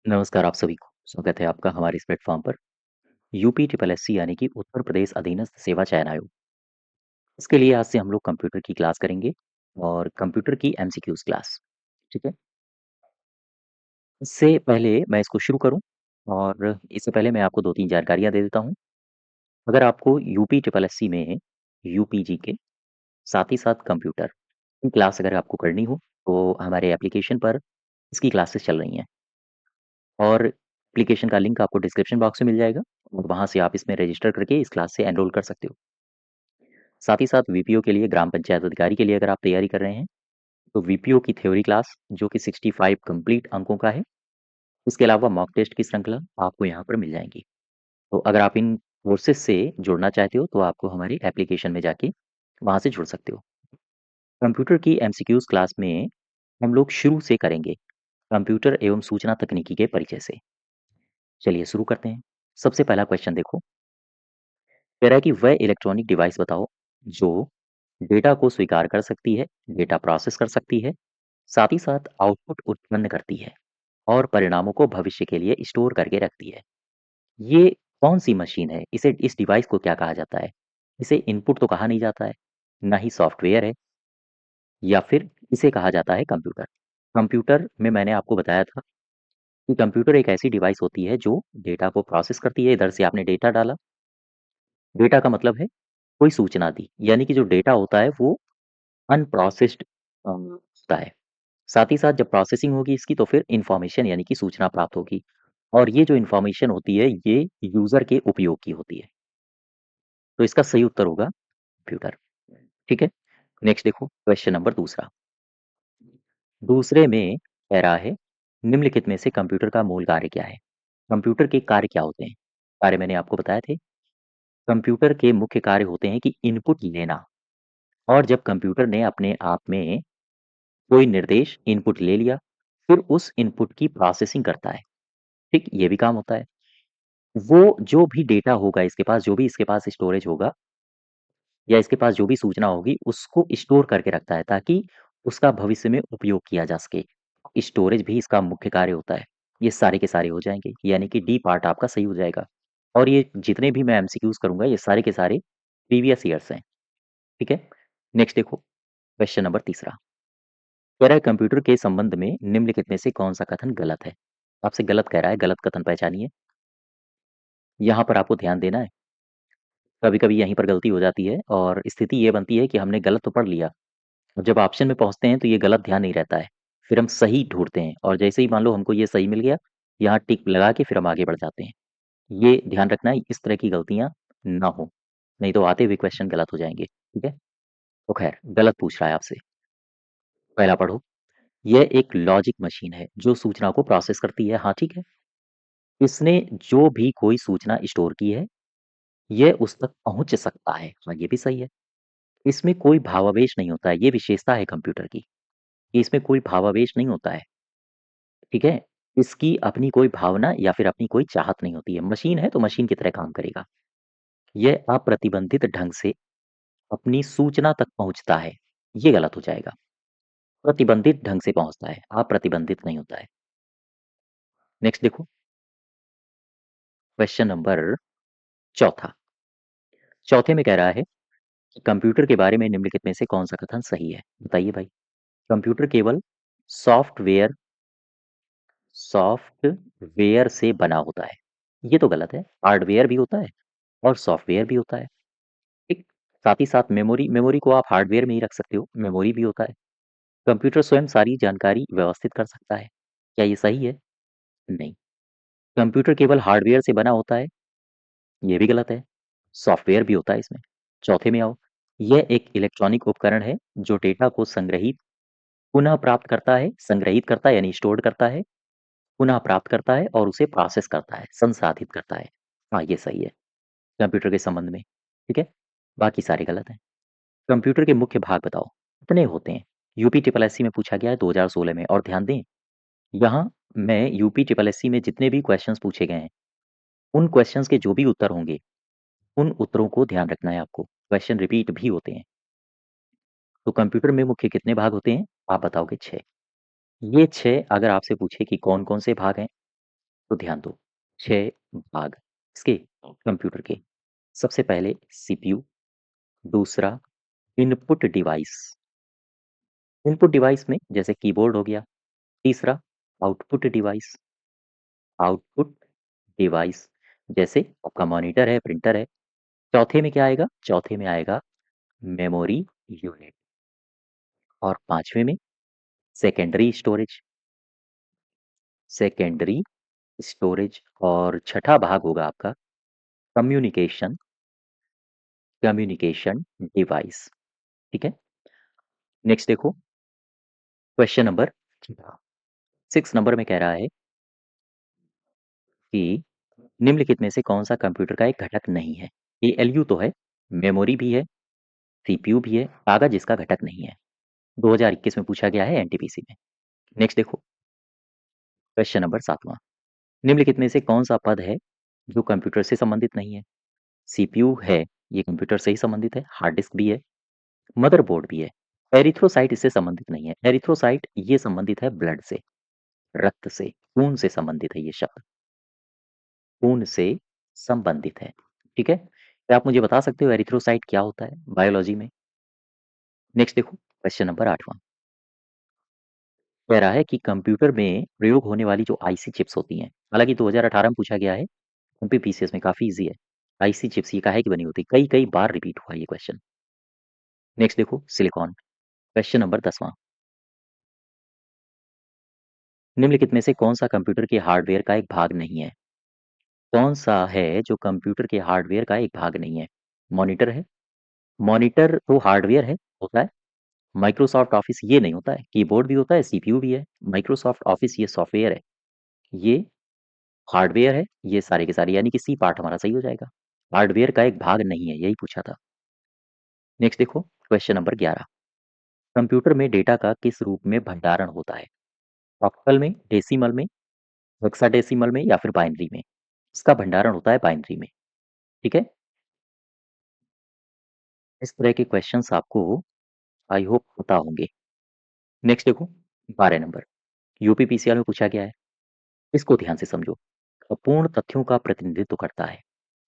नमस्कार आप सभी को। स्वागत है आपका हमारे इस प्लेटफ़ॉर्म पर। यूपी ट्रिपल एससी यानी कि उत्तर प्रदेश अधीनस्थ सेवा चयन आयोग। इसके लिए आज से हम लोग कंप्यूटर की क्लास करेंगे और कंप्यूटर की एमसीक्यूज़ क्लास। ठीक है? इससे पहले मैं इसको शुरू करूँ और इससे पहले मैं आपको 2-3 जानकारियाँ दे देता हूँ। अगर आपको यूपी ट्रिपल एससी में यूपीजी के साथ ही साथ कंप्यूटर की क्लास अगर आपको करनी हो, तो हमारे एप्लीकेशन पर इसकी क्लासेस चल रही हैं और एप्लीकेशन का लिंक आपको डिस्क्रिप्शन बॉक्स में मिल जाएगा और वहाँ से आप इसमें रजिस्टर करके इस क्लास से एनरोल कर सकते हो। साथ ही साथ वीपीओ के लिए ग्राम पंचायत अधिकारी के लिए अगर आप तैयारी कर रहे हैं, तो वीपीओ की थ्योरी क्लास जो कि 65 कंप्लीट अंकों का है, इसके अलावा मॉक टेस्ट की श्रृंखला आपको यहाँ पर मिल जाएँगी। तो अगर आप इन कोर्सेज़ से जुड़ना चाहते हो, तो आपको हमारी एप्लीकेशन में जाके वहाँ से जुड़ सकते हो। कंप्यूटर की एमसीक्यूज़ क्लास में हम लोग शुरू से करेंगे, कंप्यूटर एवं सूचना तकनीकी के परिचय से। चलिए शुरू करते हैं। सबसे पहला क्वेश्चन देखो, कह रहा है कि वह इलेक्ट्रॉनिक डिवाइस बताओ, जो डेटा को स्वीकार कर सकती है, डेटा प्रोसेस कर सकती है, साथ ही साथ आउटपुट उत्पन्न करती है और परिणामों को भविष्य के लिए स्टोर करके रखती है। ये कौन-सी मशीन है? इस डिवाइस को क्या कहा जाता है? इसे इनपुट तो कहा नहीं जाता है, ना ही सॉफ्टवेयर है या फिर इसे कहा जाता है कंप्यूटर। कंप्यूटर में मैंने आपको बताया था कि कंप्यूटर एक ऐसी डिवाइस होती है जो डेटा को प्रोसेस करती है। इधर से आपने डेटा डाला, डेटा का मतलब है कोई सूचना दी, यानी कि जो डेटा होता है वो अनप्रोसेस्ड होता है। साथ ही साथ जब प्रोसेसिंग होगी इसकी तो फिर इन्फॉर्मेशन यानी कि सूचना प्राप्त होगी और ये जो इन्फॉर्मेशन होती है ये यूज़र के उपयोग की होती है। तो इसका सही उत्तर होगा कंप्यूटर। ठीक है? नेक्स्ट देखो क्वेश्चन नंबर दूसरा। दूसरे में कह रहा है निम्नलिखित में से कंप्यूटर का मूल कार्य क्या है? कंप्यूटर के कार्य क्या होते हैं? कार्य मैंने आपको बताए थे। कंप्यूटर के मुख्य कार्य होते हैं कि इनपुट लेना और जब कंप्यूटर ने अपने आप में कोई निर्देश इनपुट ले लिया, फिर उस इनपुट की प्रोसेसिंग करता है। ठीक? ये भी काम होता है। वो जो भी डेटा होगा इसके पास, जो भी इसके पास स्टोरेज होगा या इसके पास जो भी सूचना होगी, उसको स्टोर करके रखता है ताकि उसका भविष्य में उपयोग किया जा सके। स्टोरेज भी इसका मुख्य कार्य होता है। ये सारे के सारे हो जाएँगे, यानी कि डी पार्ट आपका सही हो जाएगा। और ये जितने भी मैं एमसीक्यूज़ करूँगा, ये सारे के सारे प्रीवियस ईयर्स हैं। ठीक है? नेक्स्ट देखो, क्वेश्चन नंबर तीसरा। कह रहा है कंप्यूटर के संबंध में निम्नलिखित में से कौन-सा कथन गलत है? आपसे गलत कह रहा है, गलत कथन पहचानिए। यहाँ पर आपको ध्यान देना है। कभी-कभी यहीं पर गलती हो जाती है और स्थिति ये बनती है कि हमने गलत तो पढ़ लिया, और जब ऑप्शन में पहुँचते हैं तो ये गलत ध्यान नहीं रहता है। फिर हम सही ढूँढते हैं और जैसे ही मान लो हमको ये सही मिल गया, यहाँ टिक लगा के फिर हम आगे बढ़ जाते हैं। ये ध्यान रखना है इस तरह की गलतियाँ ना हो, नहीं तो आते हुए क्वेश्चन गलत हो जाएँगे। ठीक है? तो ख़ैर गलत पूछ रहा है आपसे। पहला पढ़ो, यह एक लॉजिक मशीन है जो सूचना को प्रोसेस करती है। हाँ, ठीक है। इसने जो भी कोई सूचना स्टोर की है, यह उस तक पहुँच सकता है। हाँ, ये भी सही है। इसमें कोई भावावेश नहीं होता है, ये विशेषता है कंप्यूटर की, कि इसमें कोई भावावेश नहीं होता है, ठीक है? इसकी अपनी कोई भावना या फिर अपनी कोई चाहत नहीं होती है। मशीन है तो मशीन की तरह काम करेगा। यह अप्रतिबंधित ढंग से अपनी सूचना तक पहुँचता है, ये गलत हो जाएगा। प्रतिबंधित ढंग से पहुँचता है, अप्रतिबंधित नहीं होता है। नेक्स्ट देखो, क्वेश्चन नंबर चौथा। चौथे में कह रहा है कि कंप्यूटर के बारे में निम्नलिखित में से कौन-सा कथन सही है? बताइए भाई। कंप्यूटर केवल सॉफ्टवेयर सॉफ्टवेयर से बना होता है। ये तो गलत है। हार्डवेयर भी होता है और सॉफ्टवेयर भी होता है। ठीक? साथ ही साथ मेमोरी मेमोरी को आप हार्डवेयर में ही रख सकते हो, मेमोरी भी होता है। कंप्यूटर स्वयं सारी जानकारी व्यवस्थित कर सकता है। क्या ये सही है? नहीं। कंप्यूटर केवल हार्डवेयर से बना होता है, ये भी गलत है। सॉफ्टवेयर भी होता है इसमें। चौथे में आओ, यह एक इलेक्ट्रॉनिक उपकरण है जो डेटा को संग्रहित पुनः प्राप्त करता है, संग्रहित करता है यानी स्टोर्ड करता है, पुनः प्राप्त करता है और उसे प्रोसेस करता है, संसाधित करता है। हाँ, ये सही है, कंप्यूटर के संबंध में। ठीक है? बाकी सारे गलत हैं। कंप्यूटर के मुख्य भाग बताओ, कितने होते हैं? यूपी ट्रिपल एससी में पूछा गया है 2016 में, और ध्यान दें, यहाँ मैं यूपी ट्रिपल एससी में जितने भी क्वेश्चंस पूछे गए हैं, उन क्वेश्चंस के जो भी उत्तर होंगे, उन उत्तरों को ध्यान रखना है आपको। क्वेश्चन रिपीट भी होते हैं। तो कंप्यूटर में मुख्य कितने भाग होते हैं? आप बताओगे 6। ये 6 अगर आपसे पूछे कि कौन-कौन से भाग हैं, तो ध्यान दो, 6 भाग इसके कंप्यूटर के। सबसे पहले सीपीयू, दूसरा इनपुट डिवाइस, इनपुट डिवाइस में जैसे कीबोर्ड हो गया। तीसरा आउटपुट डिवाइस, आउटपुट डिवाइस जैसे आपका मॉनिटर है, प्रिंटर है। चौथे में क्या आएगा? चौथे में आएगा मेमोरी यूनिट। और पांचवे में सेकेंडरी स्टोरेज, सेकेंडरी स्टोरेज। और छठा भाग होगा आपका कम्युनिकेशन, कम्युनिकेशन डिवाइस। ठीक है। नेक्स्ट देखो, क्वेश्चन नंबर 6 नंबर में कह रहा है कि निम्नलिखित में से कौन सा कंप्यूटर का एक घटक नहीं है? एएलयू तो है, मेमोरी भी है, सीपीयू भी है, कागज इसका घटक नहीं है। 2021 में पूछा गया है एनटीपीसी में। नेक्स्ट देखो, क्वेश्चन नंबर 7वां, निम्नलिखित में से कौन सा पद है जो कंप्यूटर से संबंधित नहीं है? सीपीयू है, ये कंप्यूटर से ही संबंधित है, हार्ड डिस्क भी है, मदरबोर्ड भी है। एरिथ्रोसाइट इससे संबंधित नहीं है। एरिथ्रोसाइट ये संबंधित है ब्लड से, रक्त से, खून से संबंधित है ये शब्द, खून से संबंधित है। ठीक है। क्या आप मुझे बता सकते हो एरिथ्रोसाइट क्या होता है बायोलॉजी में? नेक्स्ट देखो, क्वेश्चन नंबर 8वां, कह रहा है कि कंप्यूटर में प्रयोग होने वाली जो आईसी चिप्स होती हैं, हालांकि 2018 में पूछा गया है, एमपीपीसीएस में काफी इजी है। आईसी चिप्स ये काहे की बनी होती है? कई कई बार रिपीट हुआ ये क्वेश्चन। नेक्स्ट देखो, सिलिकॉन। क्वेश्चन नंबर 10वां, निम्नलिखित में से कौन सा कंप्यूटर के हार्डवेयर का एक भाग नहीं है? कौन सा है जो कंप्यूटर के हार्डवेयर का एक भाग नहीं है? मॉनिटर है, मॉनिटर तो हार्डवेयर है, होता है। माइक्रोसॉफ्ट ऑफिस ये नहीं होता है, कीबोर्ड भी होता है, सीपीयू भी है। माइक्रोसॉफ्ट ऑफिस ये सॉफ्टवेयर है, ये हार्डवेयर है। ये सारे के सारे यानी कि सी पार्ट हमारा सही हो जाएगा। हार्डवेयर का एक भाग नहीं है, यही पूछा था। नेक्स्ट देखो, क्वेश्चन नंबर 11, कंप्यूटर में डेटा का किस रूप में भंडारण होता है? ऑक्टल में, डेसिमल में, हेक्साडेसिमल में या फिर बाइनरी में? इसका भंडारण होता है बाइनरी में। ठीक है। इस तरह के क्वेश्चंस आपको आई होप पता होंगे। नेक्स्ट देखो, 12 नंबर, यूपीपीसीआर में पूछा गया है, इसको ध्यान से समझो। अपूर्ण तथ्यों का प्रतिनिधित्व करता है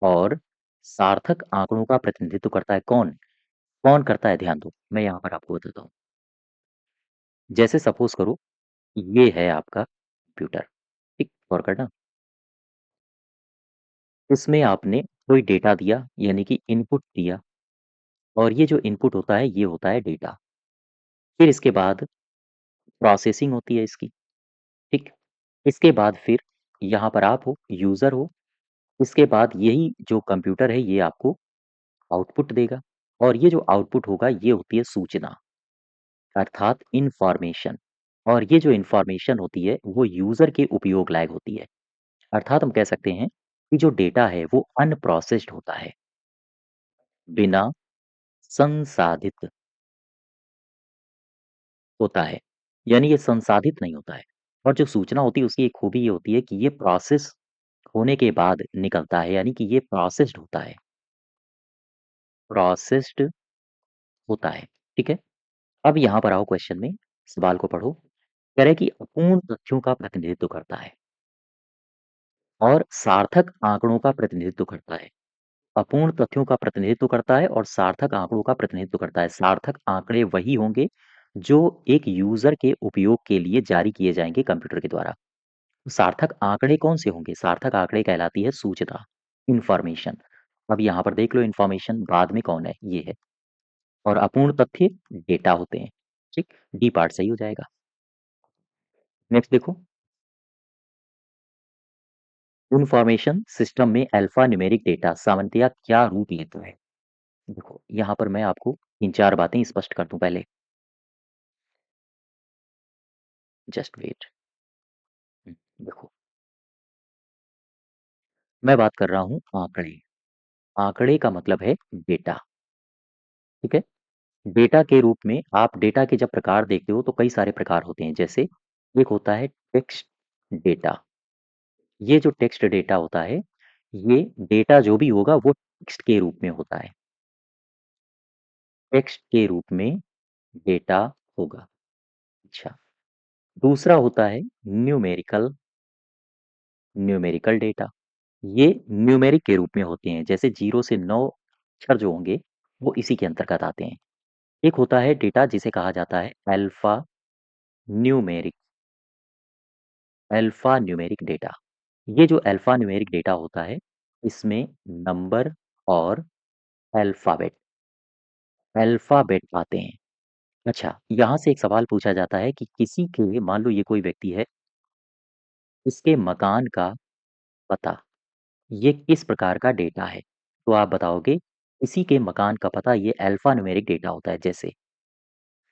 और सार्थक आंकड़ों का प्रतिनिधित्व करता है कौन? कौन करता है? ध्यान दो, मैं यहाँ पर आपको बताता हूँ। जैसे सपोज करो ये है आपका कंप्यूटर, ठीक, गौर करना। इसमें आपने कोई डेटा दिया यानी कि इनपुट दिया, और ये जो इनपुट होता है ये होता है डेटा। फिर इसके बाद प्रोसेसिंग होती है इसकी, ठीक। इसके बाद फिर यहाँ पर आप हो, यूजर हो। इसके बाद यही जो कंप्यूटर है ये आपको आउटपुट देगा, और ये जो आउटपुट होगा ये होती है सूचना, अर्थात इंफॉर्मेशन। और ये जो इंफॉर्मेशन होती है वो यूजर के उपयोग लायक होती है। अर्थात हम कह सकते हैं कि जो डेटा है वो अनप्रोसेस्ड होता है, बिना संसाधित होता है, यानी ये संसाधित नहीं होता है। और जो सूचना होती है उसकी एक खूबी ये होती है कि ये प्रोसेस होने के बाद निकलता है, यानी कि ये प्रोसेस्ड होता है, प्रोसेस्ड होता है। ठीक है। अब यहाँ पर आओ क्वेश्चन में, सवाल को पढ़ो। कह रहे कि अपूर्ण तथ्यों का प्रतिनिधित्व करता है और सार्थक आंकड़ों का प्रतिनिधित्व करता है। अपूर्ण तथ्यों का प्रतिनिधित्व करता है और सार्थक आंकड़ों का प्रतिनिधित्व करता है। सार्थक आंकड़े वही होंगे जो एक यूजर के उपयोग के लिए जारी किए जाएंगे कंप्यूटर के द्वारा। सार्थक आंकड़े कौन से होंगे? सार्थक आंकड़े कहलाती है सूचना, इंफॉर्मेशन। अब यहाँ पर देख लो, इंफॉर्मेशन बाद में कौन है? ये है। और अपूर्ण तथ्य डेटा होते हैं। ठीक, डी पार्ट सही हो जाएगा। नेक्स्ट देखो, इंफॉर्मेशन सिस्टम में अल्फा न्यूमेरिक डेटा सामान्यतया क्या रूप लेता है? देखो यहाँ पर मैं आपको तीन चार बातें स्पष्ट कर दूं पहले। Just wait. देखो, मैं बात कर रहा हूँ आंकड़े। आंकड़े का मतलब है डेटा। ठीक है। डेटा के रूप में आप डेटा के जब प्रकार देखते हो तो कई सारे प्रकार होते हैं। जैसे एक होता है टेक्स्ट डेटा। ये जो टेक्स्ट डेटा होता है, ये डेटा जो भी होगा वो टेक्स्ट के रूप में होता है, टेक्स्ट के रूप में डेटा होगा। अच्छा, दूसरा होता है न्यूमेरिकल न्यूमेरिकल डेटा। ये न्यूमेरिक के रूप में होते हैं, जैसे 0 से 9 अक्षर जो होंगे, वो इसी के अंतर्गत आते हैं। एक होता है डेटा जिसे कहा जाता है न्यूमेरिक अल्फ़ा न्यूमेरिक डेटा। ये जो अल्फ़ा न्यूमेरिक डेटा होता है, इसमें नंबर और अल्फ़ाबेट अल्फ़ाबेट आते हैं। अच्छा, यहाँ से एक सवाल पूछा जाता है कि किसी के मान लो ये कोई व्यक्ति है, इसके मकान का पता, ये किस प्रकार का डेटा है? तो आप बताओगे, किसी के मकान का पता ये अल्फ़ा न्यूमेरिक डेटा होता है। जैसे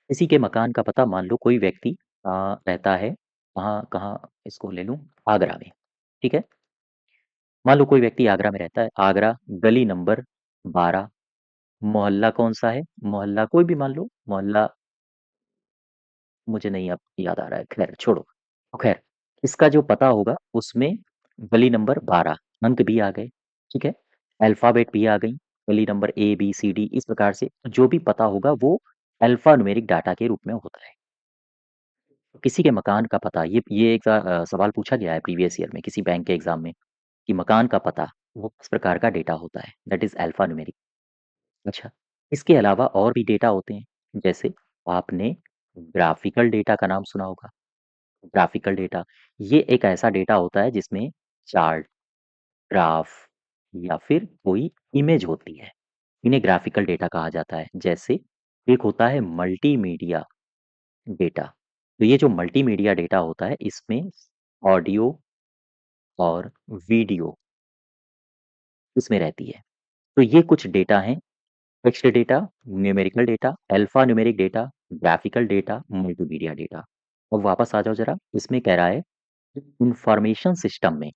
किसी के मकान का पता मान लो कोई व्यक्ति अ, रहता है कहाँ कहाँ इसको ले लूँ, आगरा में, ठीक है? मान लो कोई व्यक्ति आगरा में रहता है, आगरा गली नंबर 12, मोहल्ला कौन-सा है? मोहल्ला कोई भी मान लो, मोहल्ला मुझे नहीं अब याद आ रहा है, ख़ैर छोड़ो। तो ख़ैर, इसका जो पता होगा उसमें गली नंबर 12 अंक भी आ गए, ठीक है? अल्फ़ाबेट भी आ गई, गली number A, B, C, D इस प्रकार से जो भी पता होगा वो अल्फ़ा न्यूमेरिक डाटा के रूप में होता है। किसी के मकान का पता ये एक सवाल पूछा गया है प्रीवियस ईयर में किसी बैंक के एग्ज़ाम में कि मकान का पता वो किस प्रकार का डेटा होता है, दैट इज़ अल्फ़ा न्यूमेरिक। अच्छा, इसके अलावा और भी डेटा होते हैं, जैसे आपने ग्राफ़िकल डेटा का नाम सुना होगा। ग्राफ़िकल डेटा, ये एक ऐसा डेटा होता है जिसमें चार्ट, ग्राफ़ या फिर कोई इमेज होती है। इन्हें ग्राफ़िकल डेटा कहा जाता है। जैसे एक होता है मल्टीमीडिया डेटा। तो ये जो मल्टीमीडिया डेटा होता है इसमें ऑडियो और वीडियो इसमें रहती है। तो ये कुछ डेटा हैं, text data, numerical data, alpha numeric data, graphical data, multimedia data. अब वापस आ जाओ ज़रा, इसमें कह रहा है इन्फॉर्मेशन सिस्टम में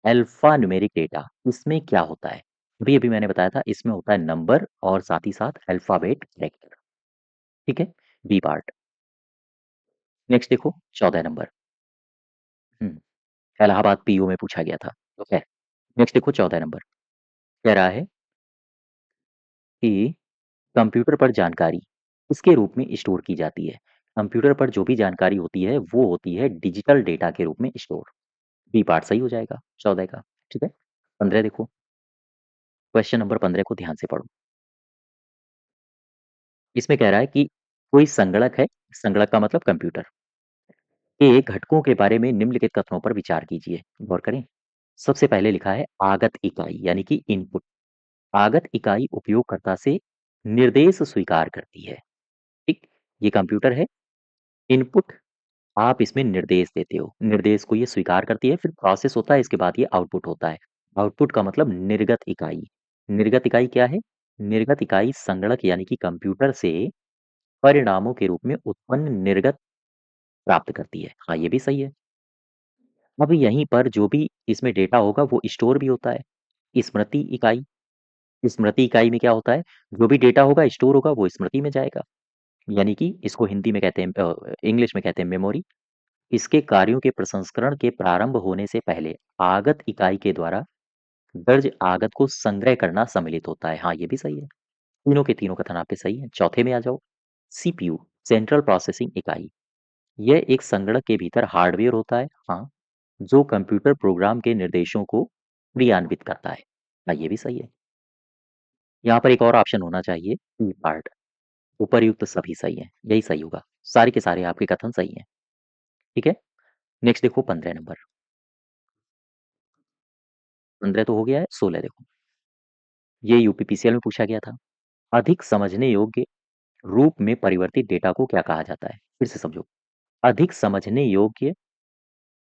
अल्फ़ा न्यूमेरिक डेटा इसमें क्या होता है? अभी-अभी मैंने बताया था इसमें होता है नंबर और साथ ही साथ अल्फ़ाबेट कैरेक्टर, ठीक है? B part. नेक्स्ट देखो 14 नंबर। हुँ, इलाहाबाद पीओ में पूछा गया था। तो खैर, नेक्स्ट देखो 14 नंबर। कह रहा है कि कंप्यूटर पर जानकारी किसके रूप में स्टोर की जाती है? कंप्यूटर पर जो भी जानकारी होती है, वो होती है डिजिटल डेटा के रूप में स्टोर। बी पार्ट सही हो जाएगा 14 का, ठीक है? 15 देखो, क्वेश्चन नंबर 15 को ध्यान से पढ़ो। इसमें कह रहा है कि कोई संगणक है, संगणक का मतलब कंप्यूटर, के घटकों के बारे में निम्नलिखित कथनों पर विचार कीजिए। गौर करें। सबसे पहले लिखा है आगत इकाई यानी कि इनपुट। आगत इकाई उपयोगकर्ता से निर्देश स्वीकार करती है। ठीक, ये कंप्यूटर है। इनपुट आप इसमें निर्देश देते हो, निर्देश को ये स्वीकार करती है, फिर प्रोसेस होता है, इसके बाद ये आउटपुट होता है। आउटपुट का मतलब निर्गत इकाई। निर्गत इकाई क्या है? निर्गत इकाई संगणक यानी कि कंप्यूटर से परिणामों के रूप में उत्पन्न निर्गत प्राप्त करती है। हाँ, ये भी सही है। अब यहीं पर जो भी इसमें डेटा होगा वो स्टोर भी होता है। स्मृति इकाई, स्मृति इकाई में क्या होता है? जो भी डेटा होगा स्टोर होगा वो स्मृति में जाएगा। यानी कि इसको हिंदी में कहते हैं इंग्लिश में कहते हैं मेमोरी। इसके कार्यों के प्रसंस्करण के प्रारंभ होने से पहले आगत इकाई के द्वारा दर्ज आगत को संग्रह करना सम्मिलित होता है। हाँ, ये भी सही है। तीनों के तीनों कथन आपके सही हैं। चौथे में आ जाओ। सीपीयू सेंट्रल प्रोसेसिंग इकाई। यह एक संगणक के भीतर हार्डवेयर होता है, हाँ, जो कंप्यूटर प्रोग्राम के निर्देशों को क्रियान्वित करता है। हाँ, ये भी सही है। यहाँ पर एक और ऑप्शन होना चाहिए, सी पार्ट। उपर्युक्त सभी सही है, यही सही होगा। सारे के सारे आपके कथन सही हैं, ठीक है? नेक्स्ट देखो 15 नंबर। 15 तो हो गया है, 16 देखो। ये यूपीपीसीएल में पूछा गया था। अधिक समझने योग्य रूप में परिवर्तित डेटा को क्या कहा जाता है? फिर से समझो। अधिक समझने योग्य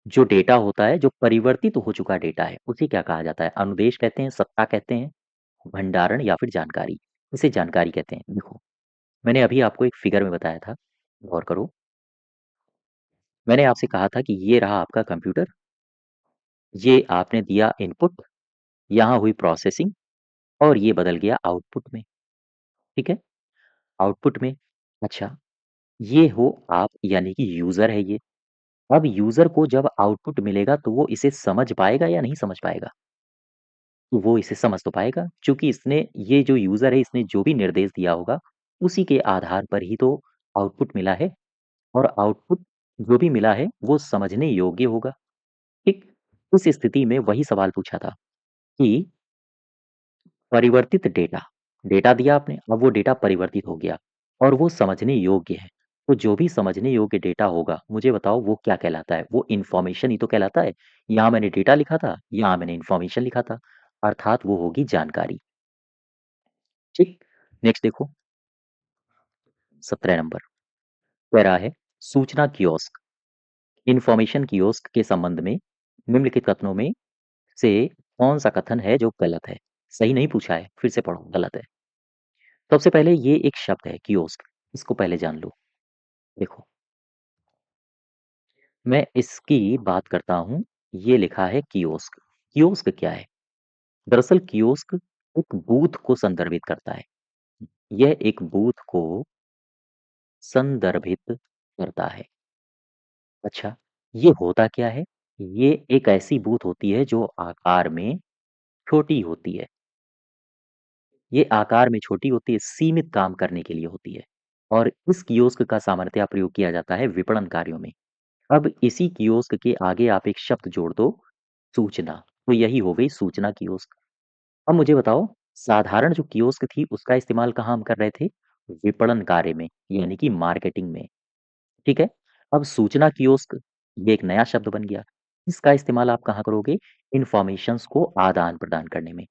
जो डेटा होता है, जो परिवर्तित हो चुका डेटा है, उसे क्या कहा जाता है? अनुदेश कहते हैं, सत्ता कहते हैं, भंडारण या फिर जानकारी। इसे जानकारी कहते हैं। देखो, मैंने अभी आपको एक फिगर में बताया था, गौर करो। मैंने आपसे कहा था कि ये रहा आपका कंप्यूटर, ये आपने दिया इनपुट, यहाँ हुई प्रोसेसिंग और ये बदल गया आउटपुट में, ठीक है? आउटपुट में अच्छा, ये हो आप यानी कि यूज़र है ये। अब यूज़र को जब आउटपुट मिलेगा तो वो इसे समझ पाएगा या नहीं समझ पाएगा? तो वो इसे समझ तो पाएगा, चूँकि इसने ये जो यूज़र है इसने जो भी निर्देश दिया होगा, उसी के आधार पर ही तो आउटपुट मिला है और आउटपुट जो भी मिला है वो समझने योग्य होगा, ठीक? इस स्थिति में वही सवाल पूछा था कि परिवर्तित डेटा, डेटा दिया आपने, अब वो डेटा परिवर्तित हो गया और वो समझने योग्य है। तो जो भी समझने योग्य डेटा होगा, मुझे बताओ वो क्या कहलाता है? वो इन्फॉर्मेशन ही तो कहलाता है। यहाँ मैंने डेटा लिखा था, यहाँ मैंने इन्फॉर्मेशन लिखा था, अर्थात वो होगी जानकारी। ठीक? नेक्स्ट देखो 17 नंबर, कह रहा है सूचना कियोस्क, इन्फॉर्मेशन कियोस्क के संबंध में निम्नलिखित कथनों में से कौन सा कथन है जो गलत है? सही नहीं पूछा है, फिर से पढ़ो, गलत है। सबसे पहले ये एक शब्द है कियोस्क, इसको पहले जान लो। देखो, मैं इसकी बात करता हूँ, ये लिखा है कियोस्क। कियोस्क क्या है? दरअसल कियोस्क एक बूथ को संदर्भित करता है। यह एक बूथ को संदर्भित करता है। अच्छा, ये होता क्या है? ये एक ऐसी बूथ होती है जो आकार में छोटी होती है। ये आकार में छोटी होती है, सीमित काम करने के लिए होती है और इस कियोस्क का सामान्यतः प्रयोग किया जाता है विपणन कार्यों में। अब इसी कियोस्क के आगे आप एक शब्द जोड़ दो, सूचना, तो यही हो गई सूचना कियोस्क। अब मुझे बताओ, साधारण जो कियोस्क थी उसका इस्तेमाल कहाँ हम कर रहे थे? विपणन कार्य में, यानी कि मार्केटिंग में। ठीक है? अब सूचना कियोस्क ये एक नया शब्द बन गया। इसका इस्तेमाल आप कहाँ करोगे? इन्फॉर्मेशंस को आदान-प्रदान करने में।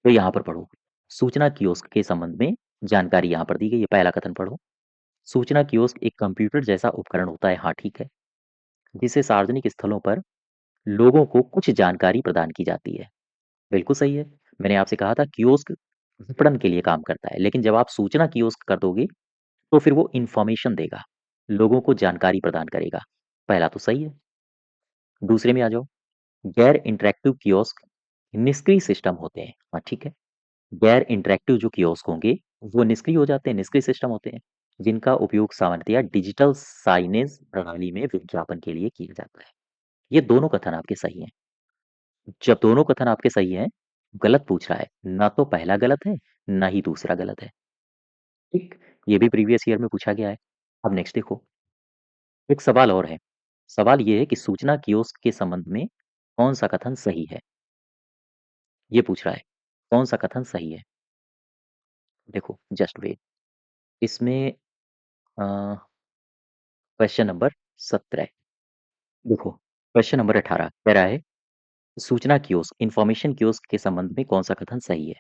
तो यहाँ पर पढ़ो, सूचना कियोस्क के संबंध में जानकारी यहाँ पर दी गई है। पहला कथन पढ़ो, सूचना कियोस्क एक कंप्यूटर जैसा उपकरण होता है। हाँ, ठीक है। जिसे सार्वजनिक स्थलों पर लोगों को कुछ जानकारी प्रदान की जाती है। बिल्कुल सही है। मैंने आपसे कहा था कियोस्क विपणन के लिए काम करता है, लेकिन जब आप सूचना कियोस्क कर दोगे, तो फिर वो इन्फॉर्मेशन देगा, लोगों को जानकारी प्रदान करेगा। पहला तो सही है। दूसरे में आ जाओ, गैर इंटरैक्टिव कियोस्क निष्क्रिय सिस्टम होते हैं। हाँ, ठीक है। गैर इंटरैक्टिव जो कियोस्क होंगे, वो निष्क्रिय हो जाते हैं, निष्क्रिय सिस्टम होते हैं, जिनका उपयोग सामान्यतया डिजिटल साइनेज प्रणाली में विज्ञापन के लिए किया जाता है। ये दोनों कथन आपके सही हैं। जब दोनों कथन आपके सही हैं, गलत पूछ रहा है, ना तो पहला गलत है, ना ही दूसरा गलत है। ठीक, ये भी प्रीवियस ईयर में पूछा गया है। अब नेक्स्ट देखो, एक सवाल और है। सवाल ये है कि सूचना कियोस्क के संबंध में कौन सा कथन सही है? ये पूछ रहा है, कौन सा कथन सही है? देखो, जस्ट वेट। इसमें क्वेश्चन नंबर 17, देखो, क्वेश्चन नंबर 18 कह रहा है सूचना कियोस्क, इन्फॉर्मेशन कियोस्क के संबंध में कौन सा कथन सही है?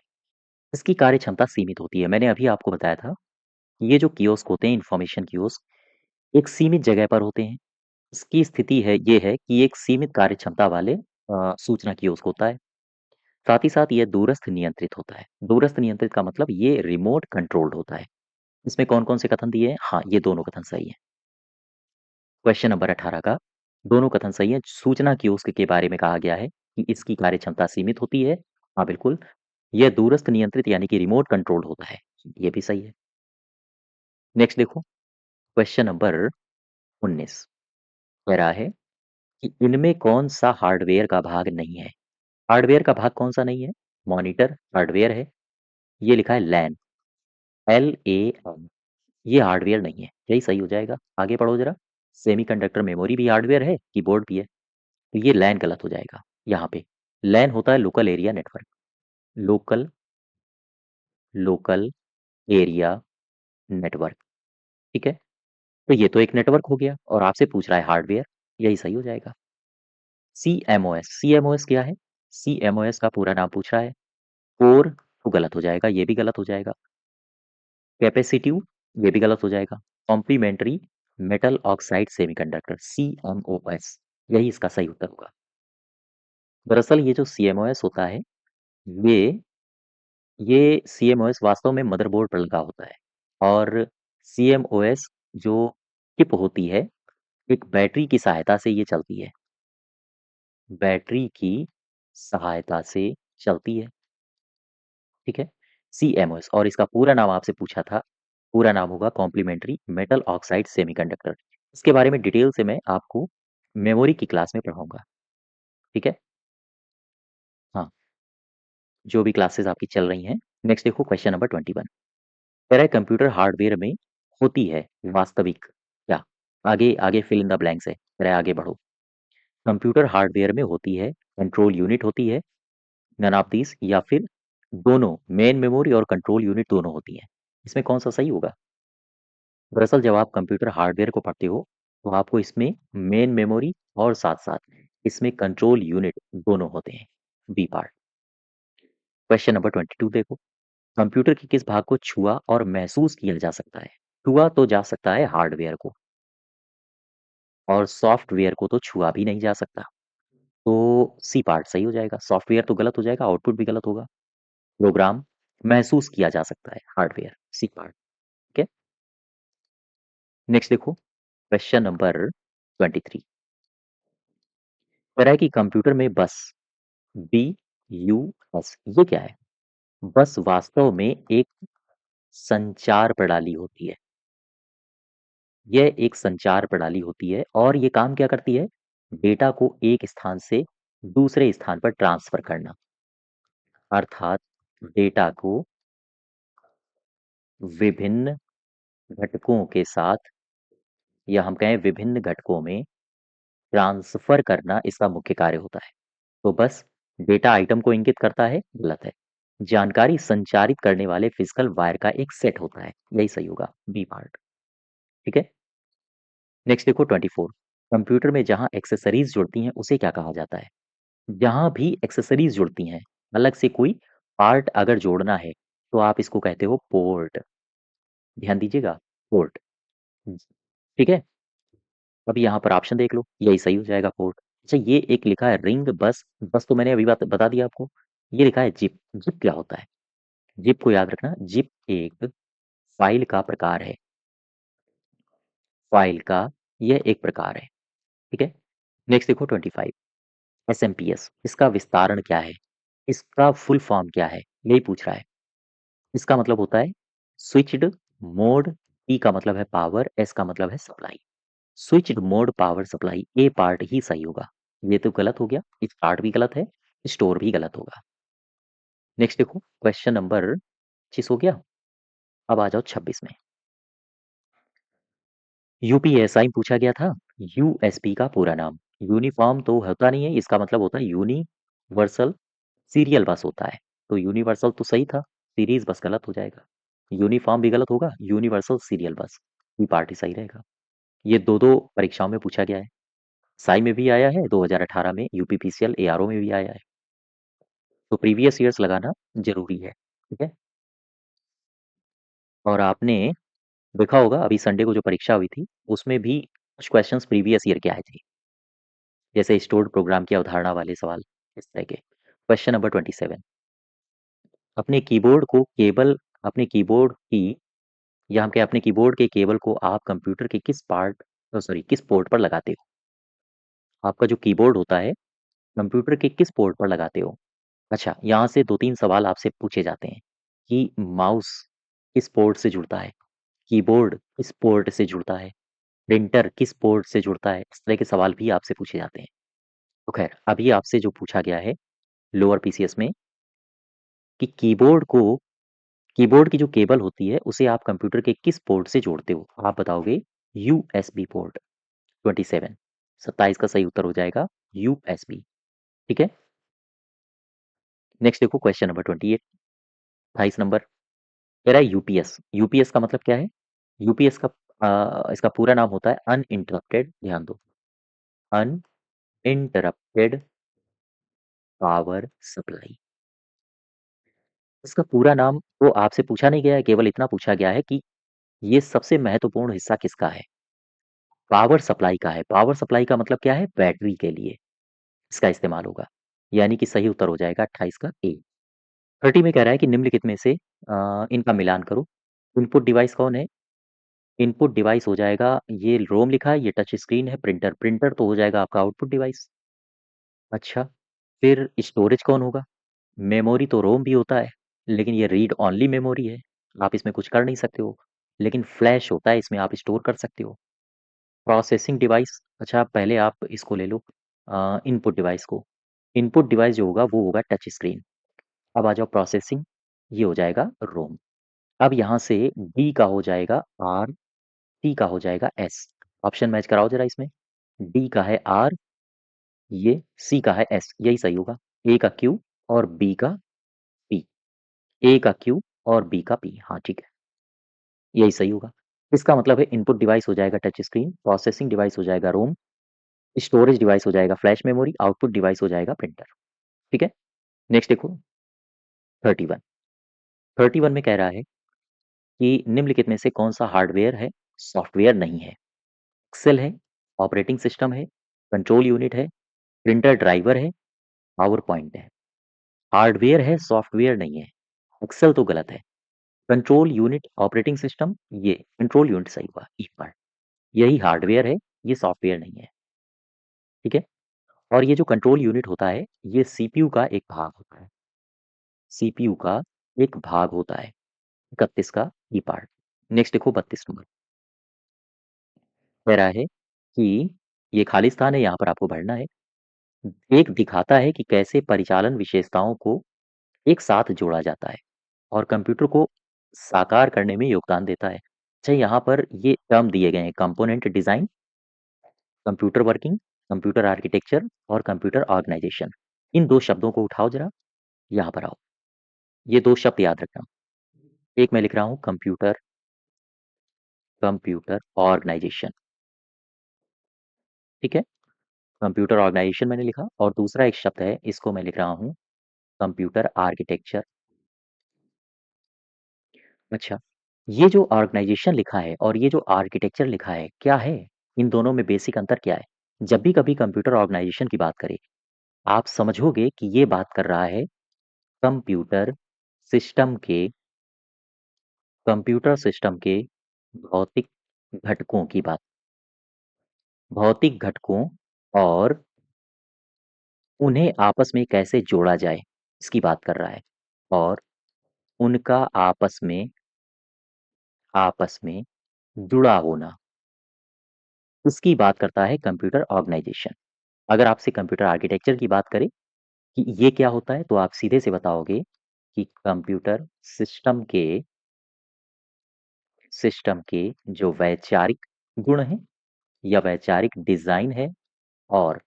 इसकी कार्य क्षमता सीमित होती है। मैंने अभी आपको बताया था, ये जो कियोस्क होते हैं, इन्फॉर्मेशन कियोस्क, एक सीमित जगह पर होते हैं। इसकी स्थिति है ये है कि एक सीमित कार्य क्षमता वाले सूचना कियोस्क होता है। साथ ही साथ ये दूरस्थ नियंत्रित होता है। दूरस्थ नियंत्रित का मतलब ये रिमोट कंट्रोल्ड होता है। इसमें कौन-कौन से कथन दिए हैं? हाँ, ये दोनों कथन सही हैं। क्वेश्चन नंबर 18 का दोनों कथन सही हैं। सूचना कियोस्क के बारे में कहा गया है कि इसकी कार्य क्षमता सीमित होती है। हाँ, बिल्कुल। यह दूरस्थ नियंत्रित यानी कि रिमोट कंट्रोल्ड होता है। ये भी सही है। नेक्स्ट देखो, क्वेश्चन नंबर 19 कह रहा है कि इनमें कौन-सा हार्डवेयर का भाग नहीं है? हार्डवेयर का भाग कौन-सा नहीं है? मॉनिटर हार्डवेयर है। ये लिखा है लैन, LAN, ये हार्डवेयर नहीं है। यही सही हो जाएगा। आगे पढ़ो ज़रा। सेमीकंडक्टर मेमोरी भी हार्डवेयर है, कीबोर्ड भी है। तो ये लैन गलत हो जाएगा यहाँ पे। लैन होता है local area network. Local local area network, ठीक है? तो ये तो एक नेटवर्क हो गया और आपसे पूछ रहा है हार्डवेयर, यही सही हो जाएगा। सीएमओएस, सीएमओएस क्या है? सीएमओएस का पूरा नाम पूछ रहा है। कोर तो गलत हो जाएगा, ये भी गलत हो जाएगा। कैपेसिटिव, ये भी गलत हो जाएगा। Complementary metal oxide semiconductor, CMOS, यही इसका सही उत्तर होगा। दरअसल ये जो सीएमओएस होता है, ये ये सीएमओएस वास्तव में मदरबोर्ड पर लगा होता है और सीएमओएस जो चिप होती है, एक बैटरी की सहायता से ये चलती है। बैटरी की सहायता से चलती है, ठीक है? सीएमओएस और इसका पूरा नाम आपसे पूछा था, पूरा नाम होगा कॉम्प्लीमेंट्री मेटल ऑक्साइड सेमीकंडक्टर। इसके बारे में डिटेल से मैं आपको मेमोरी की क्लास में पढ़ाऊँगा, ठीक है? हाँ, जो भी क्लासेस आपकी चल रही हैं। नेक्स्ट देखो क्वेश्चन नंबर 21, कह रहा है कंप्यूटर हार्डवेयर में होती है वास्तविक क्या? आगे आगे फिल इन द ब्लैंक्स है, कह रहा है आगे बढ़ो। कंप्यूटर हार्डवेयर में होती है, कंट्रोल यूनिट होती है, नन ऑफ दीज, या फिर दोनों मेन मेमोरी और कंट्रोल यूनिट दोनों होती हैं। इसमें कौन सा सही होगा? दरअसल जब आप कंप्यूटर हार्डवेयर को पढ़ते हो तो आपको इसमें मेन मेमोरी और साथ साथ इसमें कंट्रोल यूनिट दोनों होते हैं। B part. क्वेश्चन नंबर 22 देखो। कंप्यूटर के किस भाग को छुआ और महसूस किया जा सकता है? छुआ तो जा सकता है हार्डवेयर को, और सॉफ्टवेयर को तो छुआ भी नहीं जा सकता। तो सी पार्ट सही हो जाएगा। सॉफ्टवेयर तो गलत हो जाएगा, आउटपुट भी गलत होगा। प्रोग्राम महसूस किया जा सकता है, हार्डवेयर, सी पार्ट। ठीक है। नेक्स्ट देखो, क्वेश्चन नंबर 23। कह रहा है कि कंप्यूटर में बस, बी यू एस, ये क्या है? बस वास्तव में एक संचार प्रणाली होती है। यह एक संचार प्रणाली होती है और ये काम क्या करती है? डेटा को एक स्थान से दूसरे स्थान पर ट्रांसफर करना। अर्थात डेटा को विभिन्न घटकों के साथ, या हम कहें विभिन्न घटकों में ट्रांसफर करना इसका मुख्य कार्य होता है। तो बस डेटा आइटम को इंगित करता है, गलत है। जानकारी संचारित करने वाले फिजिकल वायर का एक सेट होता है, यही सही होगा, बी पार्ट। ठीक है। नेक्स्ट देखो 24। कंप्यूटर में जहां एक्सेसरीज जुड़ती हैं उसे क्या कहा जाता है? जहां भी एक्सेसरीज जुड़ती हैं, अलग से कोई पार्ट अगर जोड़ना है तो आप इसको कहते हो पोर्ट। ध्यान दीजिएगा, पोर्ट। ठीक है। अब यहाँ पर ऑप्शन देख लो, यही सही हो जाएगा, पोर्ट। अच्छा, ये एक लिखा है रिंग बस। बस तो मैंने अभी बात बता दिया आपको। ये लिखा है जिप। जिप क्या होता है? जिप को याद रखना, जिप एक फाइल का प्रकार है। फाइल का यह एक प्रकार है। ठीक है। नेक्स्ट देखो 25। एसएमपीएस, इसका विस्तारण क्या है? इसका फुल फॉर्म क्या है, यही पूछ रहा है। इसका मतलब होता है स्विच्ड मोड। पी का मतलब है पावर, एस का मतलब है supply. Switched mode power supply, A part ही सही होगा। ये तो गलत हो गया, इस पार्ट भी गलत है, स्टोर भी गलत होगा। नेक्स्ट देखो, क्वेश्चन नंबर 25 हो गया। अब आ जाओ 26 में। यूपीएसआई पूछा गया था। यूएसबी का पूरा नाम, यूनिफॉर्म तो होता नहीं है, इसका मतलब होता है यूनिवर्सल सीरियल बस होता है। तो यूनिवर्सल तो सही था, सीरीज बस गलत हो जाएगा। यूनिफॉर्म भी गलत होगा, यूनिवर्सल सीरियल बस, ये पार्टी सही रहेगा। ये दो दो परीक्षाओं में पूछा गया है। साई में भी आया है 2018 में, यूपीपीसीएल एआरओ में भी आया है। तो प्रीवियस ईयर्स लगाना जरूरी है। ठीक है। और आपने देखा होगा अभी संडे को जो परीक्षा हुई थी उसमें भी कुछ क्वेश्चंस प्रीवियस ईयर के आए थे, जैसे स्टोर्ड प्रोग्राम की अवधारणा वाले सवाल, इस तरह के। Question number 27। अपने कीबोर्ड को केबल, अपने कीबोर्ड की, या हम क्या, अपने कीबोर्ड के केबल को आप कंप्यूटर के किस पार्ट, सॉरी, किस पोर्ट पर लगाते हो? आपका जो कीबोर्ड होता है कंप्यूटर के किस पोर्ट पर लगाते हो? अच्छा, यहाँ से 2-3 सवाल आपसे पूछे जाते हैं कि माउस किस पोर्ट से जुड़ता है? कीबोर्ड किस पोर्ट से जुड़ता है? प्रिंटर किस पोर्ट से जुड़ता है? इस तरह के सवाल भी आपसे पूछे जाते हैं। तो खैर, अभी आपसे जो पूछा गया है लोअर पीसीएस में कि कीबोर्ड की जो केबल होती है उसे आप कंप्यूटर के किस पोर्ट से जोड़ते हो? आप बताओगे यूएसबी पोर्ट। 27, 27 का सही उत्तर हो जाएगा यूएसबी। ठीक है। नेक्स्ट देखो क्वेश्चन नंबर 28, 28 नंबर। कह रहा है यूपीएस। यूपीएस का मतलब क्या है? यूपीएस का इसका पूरा नाम होता है अनइंटरप्टेड, ध्यान दो, अनइंटरप्टेड पावर सप्लाई। इसका पूरा नाम तो आपसे पूछा नहीं गया है, केवल इतना पूछा गया है कि ये सबसे महत्वपूर्ण हिस्सा किसका है? पावर सप्लाई का है। पावर सप्लाई का मतलब क्या है? बैटरी के लिए इसका इस्तेमाल होगा। यानी कि सही उत्तर हो जाएगा 28 का ए। 30 में कह रहा है कि निम्नलिखित में से इनका मिलान करो। इनपुट डिवाइस कौन है? इनपुट डिवाइस हो जाएगा, ये रोम लिखा है, ये टच स्क्रीन है, प्रिंटर। प्रिंटर तो हो जाएगा आपका आउटपुट डिवाइस। अच्छा, फिर स्टोरेज कौन होगा? मेमोरी तो रोम भी होता है, लेकिन ये रीड ओनली मेमोरी है, आप इसमें कुछ कर नहीं सकते हो। लेकिन फ्लैश होता है, इसमें आप स्टोर कर सकते हो। प्रोसेसिंग डिवाइस, अच्छा पहले आप इसको ले लो, इनपुट डिवाइस को। इनपुट डिवाइस जो होगा वो होगा टच स्क्रीन। अब आ जाओ प्रोसेसिंग, ये हो जाएगा रोम। अब यहाँ से डी का हो जाएगा आर, टी का हो जाएगा एस। ऑप्शन मैच कराओ जरा इसमें। डी का है आर, ये सी का है एस, यही सही होगा। ए का क्यू और बी का पी। ए का क्यू और बी का पी, हाँ ठीक है, यही सही होगा। इसका मतलब है इनपुट डिवाइस हो जाएगा टच स्क्रीन, प्रोसेसिंग डिवाइस हो जाएगा रोम, स्टोरेज डिवाइस हो जाएगा फ्लैश मेमोरी, आउटपुट डिवाइस हो जाएगा प्रिंटर। ठीक है, नेक्स्ट देखो 31। 31 में कह रहा है कि निम्नलिखित में से कौन सा हार्डवेयर है, सॉफ्टवेयर नहीं है। एक्सेल है, ऑपरेटिंग सिस्टम है, कंट्रोल यूनिट है, प्रिंटर ड्राइवर है, पावर पॉइंट है। हार्डवेयर है, सॉफ्टवेयर नहीं है। एक्सेल तो गलत है। कंट्रोल यूनिट, ऑपरेटिंग सिस्टम, ये कंट्रोल यूनिट सही हुआ, ई पार्ट, यही हार्डवेयर है, ये सॉफ्टवेयर नहीं है। ठीक है, और ये जो कंट्रोल यूनिट होता है, ये सीपीयू का एक भाग होता है। सीपीयू का एक भाग होता है। 31 का ई पार्ट। नेक्स्ट देखो 32 नंबर, कह रहा है कि ये खाली स्थान है, यहाँ पर आपको भरना है। एक दिखाता है कि कैसे परिचालन विशेषताओं को एक साथ जोड़ा जाता है और कंप्यूटर को साकार करने में योगदान देता है। अच्छा, यहाँ पर ये टर्म दिए गए हैं, component design, computer working, computer architecture और कंप्यूटर ऑर्गेनाइजेशन। इन दो शब्दों को उठाओ जरा, यहाँ पर आओ। ये दो शब्द याद रखना। एक मैं लिख रहा हूँ कंप्यूटर, कंप्यूटर ऑर्गेनाइजेशन। ठीक है, कंप्यूटर ऑर्गेनाइजेशन मैंने लिखा, और दूसरा एक शब्द है, इसको मैं लिख रहा हूँ कंप्यूटर आर्किटेक्चर। अच्छा, ये जो ऑर्गेनाइजेशन लिखा है और ये जो आर्किटेक्चर लिखा है, क्या है? इन दोनों में बेसिक अंतर क्या है? जब भी कभी कंप्यूटर ऑर्गेनाइजेशन की बात करें, आप समझोगे कि ये बात कर रहा है कंप्यूटर सिस्टम के कंप्यूटर सिस्टम के भौतिक घटकों की बात, भौतिक घटकों और उन्हें आपस में कैसे जोड़ा जाए, इसकी बात कर रहा है। और उनका आपस में जुड़ा होना, इसकी बात करता है कंप्यूटर ऑर्गेनाइजेशन। अगर आपसे कंप्यूटर आर्किटेक्चर की बात करें कि ये क्या होता है, तो आप सीधे से बताओगे कि कंप्यूटर सिस्टम के जो वैचारिक गुण हैं या वैचारिक डिजाइन है और